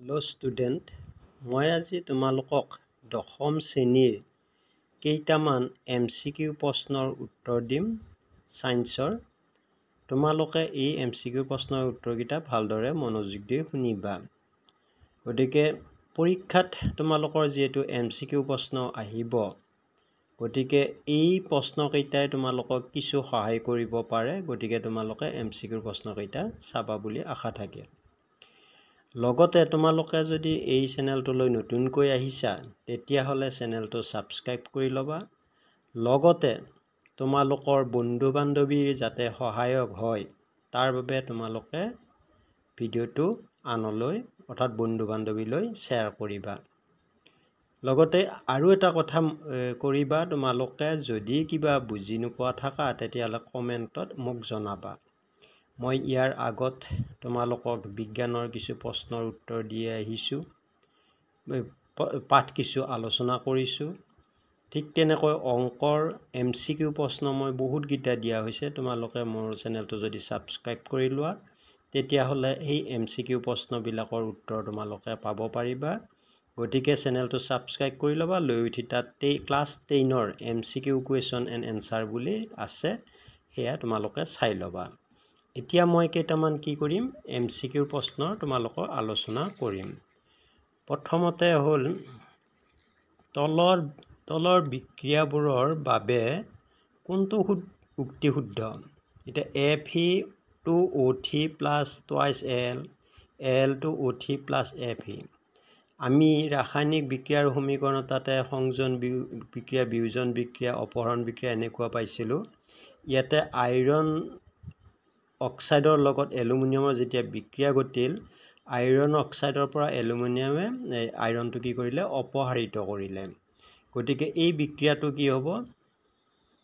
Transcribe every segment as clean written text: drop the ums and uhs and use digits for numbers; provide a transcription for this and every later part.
Hello' student, মই আজি তোমালোকক দশম শ্ৰেণীৰ কেইটামান MCQ প্ৰশ্নৰ উত্তৰ দিম ছায়েন্সৰ। তোমালোকে এই MCQ প্ৰশ্নৰ উত্তৰকেইটা ভালদৰে মনোযোগ দি শুনিবা। গতিকে পৰীক্ষাত তোমালোকৰ যিহেতু MCQ প্ৰশ্ন আহিব, গতিকে এই প্ৰশ্নকেইটাই তোমালোকক কিছু সহায় কৰিব পাৰে। গতিকে তোমালোকে MCQ প্ৰশ্নকেইটা চাবা বুলি আশা থাকে। লগতে তোমালোকে যদি এই চেনেলটোলৈ নতুনকৈ আহিছা, তেতিয়াহ'লে চেনেলটো ছাবস্ক্ৰাইব কৰি ল'বা। লগতে তোমালোকৰ বন্ধু বান্ধৱীৰ যাতে সহায়ক হয়, তাৰ বাবে তোমালোকে ভিডিঅ'টো আনলৈ অৰ্থাৎ বন্ধু বান্ধৱীলৈ শ্বেয়াৰ কৰিবা। লগতে আৰু এটা কথা কৰিবা, তোমালোকে যদি কিবা বুজি নোপোৱা থাকা তেতিয়াহ'লে কমেণ্টত মোক জনাবা। মই ইয়াৰ আগত তোমালোকক বিজ্ঞানৰ কিছু প্ৰশ্নৰ উত্তৰ দি আহিছোঁ, পাঠ কিছু আলোচনা কৰিছোঁ। ঠিক তেনেকৈ অংকৰ MCQ প্ৰশ্ন মই বহুতকেইটা দিয়া হৈছে। তোমালোকে মোৰ চেনেলটো যদি ছাবস্ক্ৰাইব কৰি লোৱা, তেতিয়াহ'লে সেই MCQ প্ৰশ্নবিলাকৰ উত্তৰ তোমালোকে পাব পাৰিবা। গতিকে চেনেলটো ছাবস্ক্ৰাইব কৰি ল'বা। লৈ উঠি তাত ক্লাছ 10ৰ MCQ কুৱেশ্যন এণ্ড এনচাৰ বুলি আছে, সেয়া তোমালোকে চাই ল'বা। এতিয়া মই কেইটামান কি কৰিম, MCQ প্ৰশ্নৰ তোমালোকৰ আলোচনা কৰিম। প্ৰথমতে হ'ল তলৰ বিক্ৰিয়াবোৰৰ বাবে কোনটো উক্তি শুদ্ধ। এতিয়া Fe2O3 plus twice Al2O3 plus Fe। আমি ৰাসায়নিক বিক্ৰিয়াৰ সমীকৰণ তাতে সংযোজন বিক্ৰিয়া, বিয়োজন বিক্ৰিয়া, অপহৰণ বিক্ৰিয়া এনেকুৱা পাইছিলোঁ। ইয়াতে আইৰণ অক্সাইডৰ লগত এলুমিনিয়ামৰ যেতিয়া বিক্ৰিয়া ঘটিল, আইৰণ অক্সাইডৰ পৰা এলুমিনিয়ামে আইৰণটো কি কৰিলে, অপসাৰিত কৰিলে। গতিকে এই বিক্ৰিয়াটো কি হ'ব,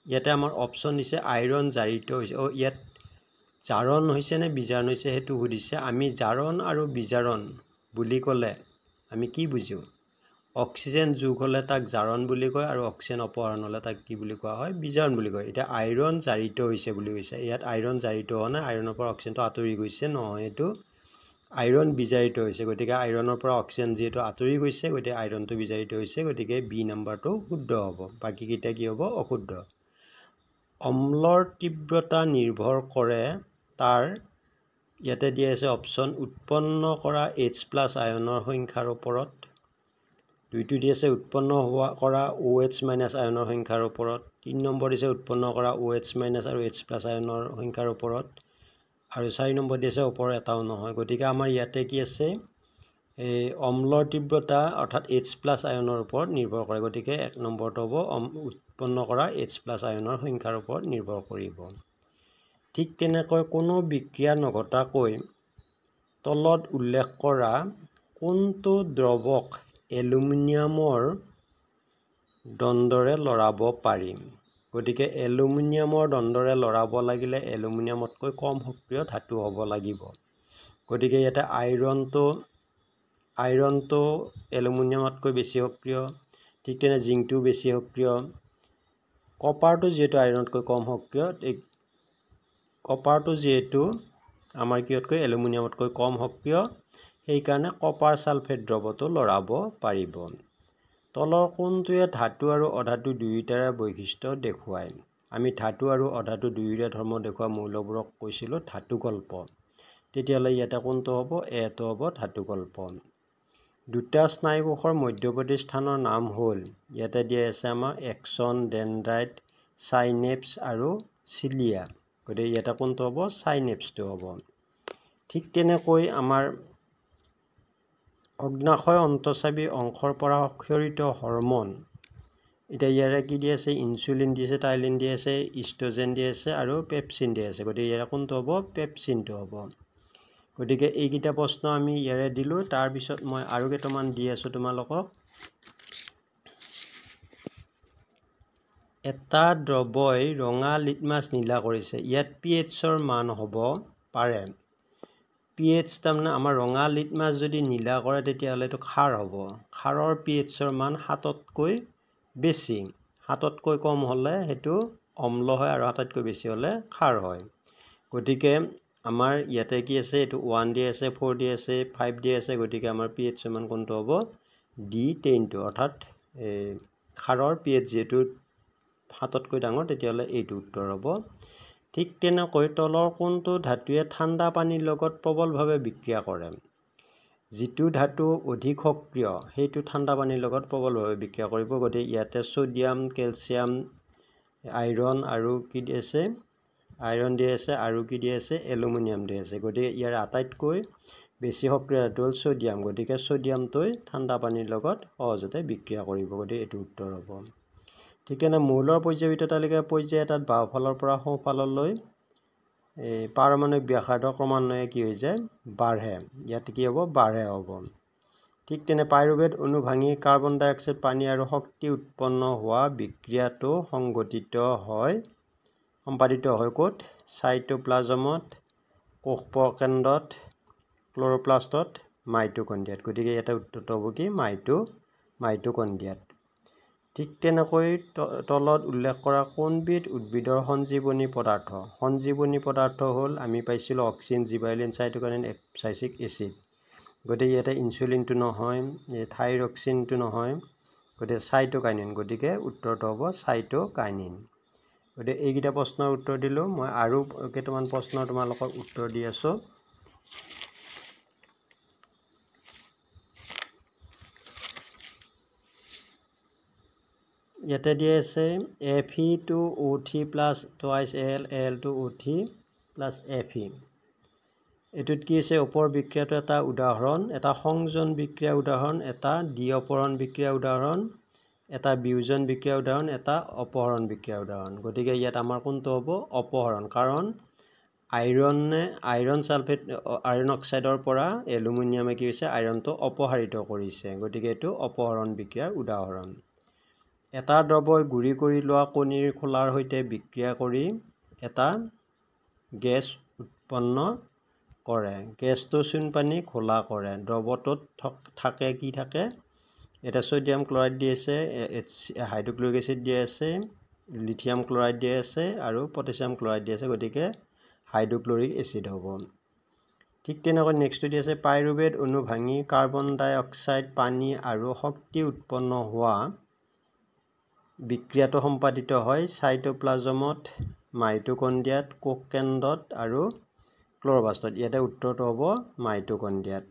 ইয়াতে আমাৰ অপশ্যন দিছে আইৰণ জাৰিত হৈছে। ইয়াত জাৰণ হৈছে নে বিজাৰণ হৈছে সেইটো সুধিছে। আমি জাৰণ আৰু বিজাৰণ বুলি ক'লে আমি কি বুজোঁ? অক্সিজেন যোগ হ'লে তাক জাৰণ বুলি কয় আৰু অক্সিজেন অপহৰণ হ'লে তাক কি বুলি কোৱা হয়, বিজাৰণ বুলি কয়। এতিয়া আইৰণ জাৰিত হৈছে বুলি কৈছে, ইয়াত আইৰণ জাৰিত হোৱা নাই, আইৰণৰ পৰা অক্সিজেনটো আঁতৰি গৈছে, নহয়, এইটো আইৰণ বিজাৰিত হৈছে। গতিকে আইৰণৰ পৰা অক্সিজেন যিহেতু আঁতৰি গৈছে, গতিকে আইৰণটো বিজাৰিত হৈছে, গতিকে বি নাম্বাৰটো শুদ্ধ হ'ব। বাকীকেইটা কি হ'ব, অশুদ্ধ। অম্লৰ তীব্ৰতা নিৰ্ভৰ কৰে তাৰ, ইয়াতে দিয়া আছে অপশ্যন, উৎপন্ন কৰা H+ আয়নৰ সংখ্যাৰ ওপৰত। দুইটো দি আছে উৎপন্ন কৰা OH- আয়নৰ সংখ্যাৰ ওপৰত। 3 নম্বৰ দিছে উৎপন্ন কৰা OH- আৰু H+ আয়নৰ সংখ্যাৰ ওপৰত। আৰু 4 নম্বৰ দিছে ওপৰৰ এটাও নহয়। গতিকে আমাৰ ইয়াতে কি আছে, এই অম্লৰ তীব্ৰতা অৰ্থাৎ H+ আয়নৰ ওপৰত নিৰ্ভৰ কৰে। গতিকে 1 নম্বৰটো হ'ব উৎপন্ন কৰা H+ আয়নৰ সংখ্যাৰ ওপৰত নিৰ্ভৰ কৰিব। ঠিক তেনেকৈ কোনো বিক্ৰিয়া নঘটাকৈ তলত উল্লেখ কৰা কোনটো দ্ৰৱক এলুমিনিয়ামৰ দণ্ডৰে লৰাব পাৰি। গতিকে এলুমিনিয়ামৰ দণ্ডৰে লৰাব লাগিলে এলুমিনিয়ামতকৈ কম সক্ৰিয় ধাতু হ'ব লাগিব। গতিকে ইয়াতে আইৰণটো এলুমিনিয়ামতকৈ বেছি সক্ৰিয়, ঠিক তেনে জিংকটোও বেছি সক্ৰিয়। কপাৰটো যিহেতু আইৰণতকৈ কম সক্ৰিয়, কপাৰটো যিহেতু আমাৰ কিয়তকৈ এলুমিনিয়ামতকৈ কম সক্ৰিয়, সেইকাৰণে কপাৰ ছালফেট দ্ৰৱটো লৰাব পাৰিব। তলৰ কোনটোৱে ধাতু আৰু অধাতু দুয়োটাৰে বৈশিষ্ট্য দেখুৱায়। আমি ধাতু আৰু অধাতু দুয়োৰে ধৰ্ম দেখুওৱা মৌলবোৰক কৈছিলোঁ ধাতুকল্প। তেতিয়াহ'লে ইয়াতে কোনটো হ'ব, এটো হ'ব ধাতুকল্প। দুটা স্নায়ুকোষৰ মধ্যৱৰ্তী স্থানৰ নাম হ'ল, ইয়াতে দিয়া আছে আমাৰ এক্সন, ডেনড্ৰাইট, চাইনেপ্স আৰু চিলিয়া। গতিকে ইয়াতে কোনটো হ'ব, চাইনেপ্সটো হ'ব। ঠিক তেনেকৈ আমাৰ অগ্নাশয় অন্তঃস্ৰাৱী অংশৰ পৰা ক্ষৰিত হৰম'ন, এতিয়া ইয়াৰে কি দি আছে, ইনচুলিন দি আছে, টাইলিন দি আছে, ইষ্ট্ৰজেন দি আছে আৰু পেপচিন দি আছে। গতিকে ইয়াৰে কোনটো হ'ব, পেপচিনটো হ'ব। গতিকে এইকেইটা প্ৰশ্ন আমি ইয়াৰে দিলোঁ। তাৰপিছত মই আৰু কেইটামান দি আছোঁ তোমালোকক। এটা দ্ৰৱই ৰঙা লিটমাছ নীলা কৰিছে, ইয়াত pH-ৰ মান হ'ব পাৰে। pH তাৰমানে আমাৰ ৰঙা লিটমাছ যদি নীলা কৰে তেতিয়াহ'লে এইটো ক্ষাৰ হ'ব। ক্ষাৰৰ pH-ৰ মান 7তকৈ বেছি, 7তকৈ কম হ'লে সেইটো অম্ল হয় আৰু 7তকৈ বেছি হ'লে ক্ষাৰ হয়। গতিকে আমাৰ ইয়াতে কি আছে এইটো 1 দি আছে 4 দি আছে 5 দি আছে গতিকে আমাৰ pH সমান কোনটো হ'ব D10 টো অৰ্থাৎ ক্ষাৰৰ pH যেটো 7তকৈ ডাঙৰ তেতিয়ালে এইটো উত্তৰ হ'ব ঠিক তেনেকৈ তলৰ কোনটো ধাতুৱে ঠাণ্ডা পানীৰ লগত প্ৰবলভাৱে বিক্ৰিয়া কৰে যেটো ধাতু অধিক সক্ৰিয় সেইটো ঠাণ্ডা পানীৰ লগত প্ৰবলভাৱে বিক্ৰিয়া কৰিব গতিকে ইয়াতে সোডিয়াম ক্যালসিয়াম আইৰন আৰু কি দি আছে আইৰন দি আছে আৰু কি দি আছে এলুমিনিয়াম দি আছে গতিকে ইয়াৰ আটাইতকৈ বেছি সক্ৰিয় ধাতু হ'ল সোডিয়াম গতিকে সোডিয়ামটোই ঠাণ্ডা পানীৰ লগত সহজতে বিক্ৰিয়া কৰিব গতিকে এইটো উত্তৰ হ'ব ঠিক তেনে মৌলৰ পৰ্যায়বৃত্ত তালিকাৰ পৰ্যায় এটাত বাওঁফালৰ পৰা সোঁফাললৈ পাৰমাণবিক ব্যাসাৰ্ধ ক্ৰমান্বয়ে কি হৈ যায় বাঢ়ে ইয়াত কি হ'ব বাঢ়ে হ'ব ঠিক তেনে পাইৰুভেট অণু ভাঙি কাৰ্বন ডাই অক্সাইড পানী আৰু শক্তি উৎপন্ন হোৱা বিক্ৰিয়াটো সম্পাদিত হয় ক'ত সাইটোপ্লাজমত কোষকেন্দ্ৰত ক্লোৰোপ্লাষ্টত মাইটোকন্ড্ৰিয়াত গতিকে এটা উত্তৰটো হ'ব কি মাইটোকন্ড্ৰিয়াত ঠিক তেনেকৈ তলত উল্লেখ কৰা কোনবিধ উদ্ভিদৰ সঞ্জীৱনী পদাৰ্থ হ'ল আমি পাইছিলো অক্সিন জিবাইলিন সাইটোকাইনিন এপসাইচিক এসিড গতিকে ইয়াতে ইনসুলিনটো নহয় থাইৰক্সিনটো নহয় গতিকে সাইটোকাইনিন গতিকে উত্তৰটো হ'ব সাইটোকাইনিন গতিকে এইকেইটা প্ৰশ্নৰ উত্তৰ দিলো মই আৰু কেইটামান প্ৰশ্নৰ তোমালোকক উত্তৰ দি আছো ইয়াতে দিয়া আছে Fe2O3 plus twice Al Al2O3 plus Fe এটুত কি আছে ওপৰ বিক্ৰিয়াটো এটা উদাহৰণ এটা সংযোজন বিক্ৰিয়া উদাহৰণ এটা দ্বিঅপহৰণ বিক্ৰিয়া উদাহৰণ এটা বিয়োজন বিক্ৰিয়া উদাহৰণ এটা অপহৰণ বিক্ৰিয়া উদাহৰণ গতিকে ইয়াত আমাৰ কোনটো হ'ব অপহৰণ কাৰণ আইৰন সালফেট আইৰন অক্সাইডৰ পৰা এলুমিনিয়ামে কি হৈছে আইৰনটো অপসাৰিত কৰিছে গতিকে এটো অপহৰণ বিক্ৰিয়াৰ উদাহৰণ এটা দ্ৰৱই গুৰি কৰি লোৱা কণীৰ খোলাৰ সৈতে বিক্ৰিয়া কৰি এটা গেছ উৎপন্ন কৰে গেছটো চূণ পানী খোলা কৰে দ্ৰৱটোত থাকে কি থাকে এটা সোডিয়াম ক্লোৰাইড দি আছে হাইড্ৰক্লোৰিক এসিড দি আছে লিথিয়াম ক্লোৰাইড দি আছে আৰু পটাছিয়াম ক্লোৰাইড দি আছে গতিকে হাইড্ৰক্লোৰিক এসিড হ'ব ঠিক তেনেকৈ নেক্সট দি আছে পাইৰুভেট অণু ভাঙি কাৰ্বন ডাই অক্সাইড পানী আৰু শক্তি উৎপন্ন হোৱা বিক্ৰিয়াটো সম্পাদিত হয় সাইটোপ্লাজমত মাইটোকন্ড্ৰিয়াত কোষকেন্দ্ৰত আৰু ক্লোৰোপ্লাষ্টত ইয়াতে উত্তৰটো হ'ব মাইটোকন্ড্ৰিয়াত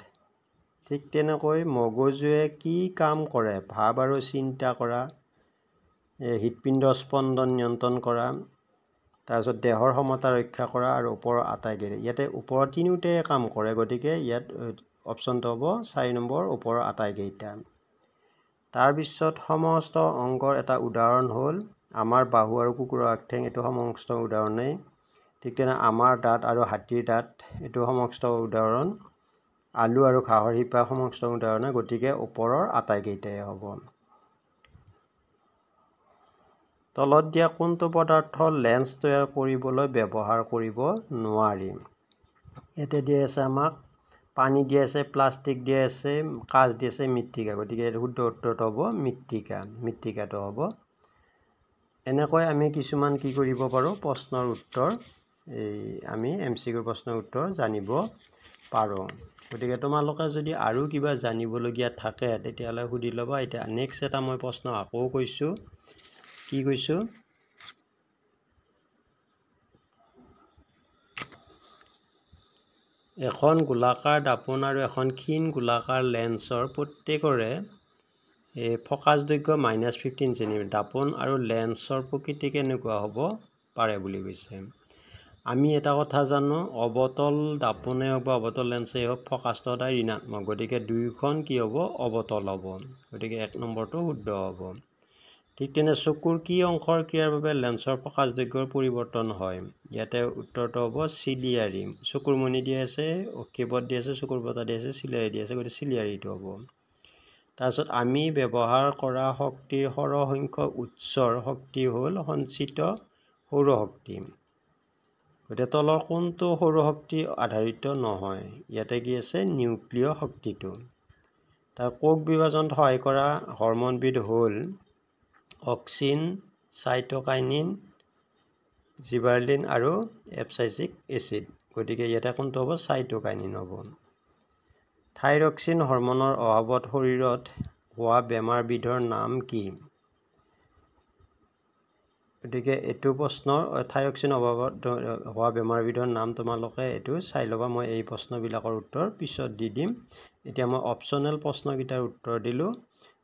ঠিক তেনেকৈ মগজুৱে কি কাম কৰে ভাব আৰু চিন্তা কৰা হৃদপিণ্ড স্পন্দন নিয়ন্ত্ৰণ কৰা তাৰপিছত দেহৰ সমতা ৰক্ষা কৰা আৰু ওপৰৰ আটাইকেইটা ইয়াতে ওপৰৰ তিনিওটাই কাম কৰে গতিকে ইয়াত অপচনটো হ'ব 4 নম্বৰ ওপৰৰ আটাইকেইটা তাৰপিছত সমস্ত অংগৰ এটা উদাহৰণ হ'ল আমাৰ বাহু আৰু কুকুৰৰ আগঠেং এটো সমস্ত উদাহৰণেই ঠিক তেনে আমাৰ দাঁত আৰু হাতীৰ দাঁত এটো সমস্ত উদাহৰণ আলু আৰু ঘাঁহৰ শিপা সমস্ত উদাহৰণ গতিকে ওপৰৰ আটাইকেইটাই হ'ব তলত দিয়া কোনটো পদাৰ্থ লেন্স তৈয়াৰ কৰিবলৈ ব্যৱহাৰ কৰিব নোৱাৰি এতে দিয়া আছে আমাক পানী দিয়া আছে প্লাষ্টিক দিয়া আছে কাঁচ দিয়া আছে মৃত্তিকা গতিকে শুদ্ধ উত্তৰটো হ'ব মৃত্তিকাটো হ'ব এনেকৈ আমি কিছুমান কি কৰিব পাৰো প্ৰশ্নৰ উত্তৰ আমি MCQ প্ৰশ্নৰ উত্তৰ জানিব পাৰো গতিকে তোমালোকে যদি আৰু কিবা জানিবলগীয়া থাকে তেতিয়ালে সুধি লবা এটা নেক্সট এটা মই প্ৰশ্ন আকৌ কৈছো কি কৈছো এখন গোলাকাৰ দাপোন আৰু এখন ক্ষীণ গোলাকাৰ লেন্সৰ প্ৰত্যেকৰে ফকাস দৈৰ্ঘ্য -15 সেমি দাপোন আৰু লেন্সৰ প্ৰকৃতি কেনেকুৱা হ'ব পাৰে বুলি কৈছে আমি এটা কথা জানো অবতল দাপোনে হওক বা অবতল লেন্সে হওক ফকাসটো সদায় ঋণাত্মক গতিকে দুইখন কি হ'ব অবতল হ'ব গতিকে 1 নম্বৰটো শুদ্ধ হ'ব ঠিক তেনে চকুৰ কি অংশৰ ক্ৰিয়াৰ বাবে লেন্সৰ ফকাস দৈৰ্ঘ্যৰ পৰিৱৰ্তন হয় ইয়াতে উত্তৰটো হ'ব চিলিয়াৰি চকুৰ মণি দি আছে অক্ষিপট দি আছে চকুৰ পতা দি আছে চিলিয়াৰি দি আছে গতিকে চিলিয়াৰিটো হ'ব তাৰপিছত আমি ব্যৱহাৰ কৰা শক্তিৰ সৰহসংখ্যক উৎসৰ শক্তি হ'ল সঞ্চিত সৌৰ শক্তি গতিকে তলৰ কোনটো সৌৰ শক্তি আধাৰিত নহয় ইয়াতে কি আছে নিউক্লিয় শক্তিটো তাৰ কোষ বিভাজনত সহায় কৰা হৰম'নবিধ হ'ল অক্সিন সাইটোকাইনিন জিবাৰলিন আৰু এপসাইচিক এসিড গতিকে ইয়াতে কোনটো হ'ব সাইটোকাইনিন হ'ব থাইৰক্সিন হৰমনৰ অভাৱত শৰীৰত হোৱা বেমাৰবিধৰ নাম কি গতিকে এটো প্ৰশ্নৰ থাইৰক্সিন অভাৱত হোৱা বেমাৰবিধৰ নাম তোমালোকে এটো চাই লবা মই এই প্ৰশ্নবিলাকৰ উত্তৰ পিছত দি দিম এতিয়া মই অপচনেল প্ৰশ্নকেইটাৰ উত্তৰ দিলো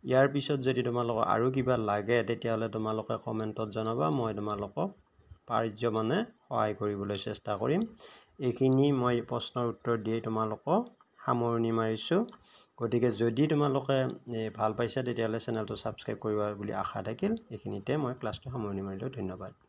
ইয়াৰ পিছত যদি তোমালোকৰ আৰু কিবা লাগে তেতিয়াহলে তোমালোকে কমেন্টত জনাবা মই তোমালোকক পাৰ্য মানে সহায় কৰিবলৈ চেষ্টা কৰিম এইখিনি মই প্ৰশ্নৰ উত্তৰ দি তোমালোকক সামৰণি মাৰিছো গতিকে যদি তোমালোকে ভাল পাইছা তেতিয়াহলে চেনেলটো সাবস্ক্ৰাইব কৰিবা বুলি আশা থাকিল এইখিনিতে মই ক্লাছটো সামৰণি মাৰিলো ধন্যবাদ